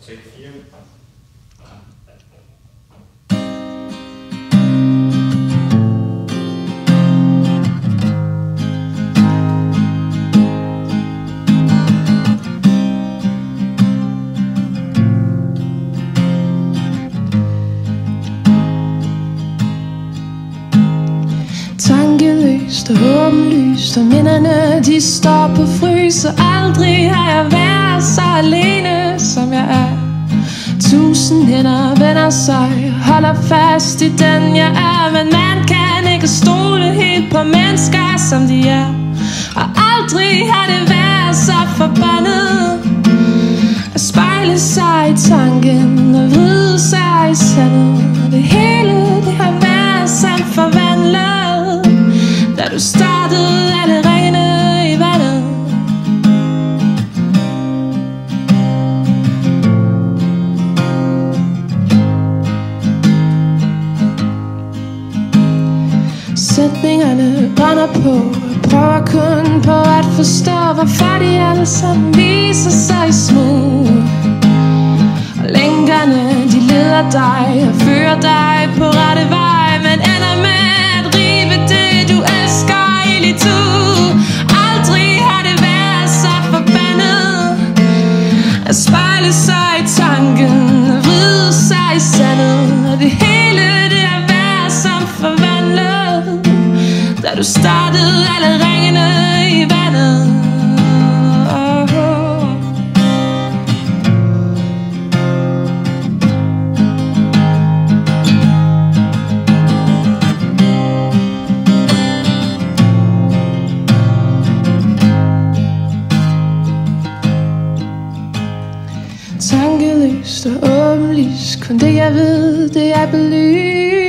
Take 4. Tankeløst og åbenlyst, og minderne de står på frys. Og aldrig har jeg været så alene som jeg er. 1000 hænder vender sig og holder fast i den jeg er. Men man kan ikke stole helt på mennesker som de er. Og aldrig har det været så forbandet at spejle sig i tanken og vride sig i sandet. Og det hele det har været sandt forvandlet, da du startede alle rene i vandet. Sætningerne brænder på, jeg prøver kun på at forstå, hvorfor de alle sammen viser sig små. Og lænkerne de leder dig og fører dig på rette vej, men ender med at rive det du elsker i litu. Aldrig har det været så forbandet at spejle sig i tanken og vride sig i sandet. Og det hele det har været som forvandlet, da du startede alle ringene i vandet. Tankeløst og åbenlyst, kun det jeg ved, det er belyst.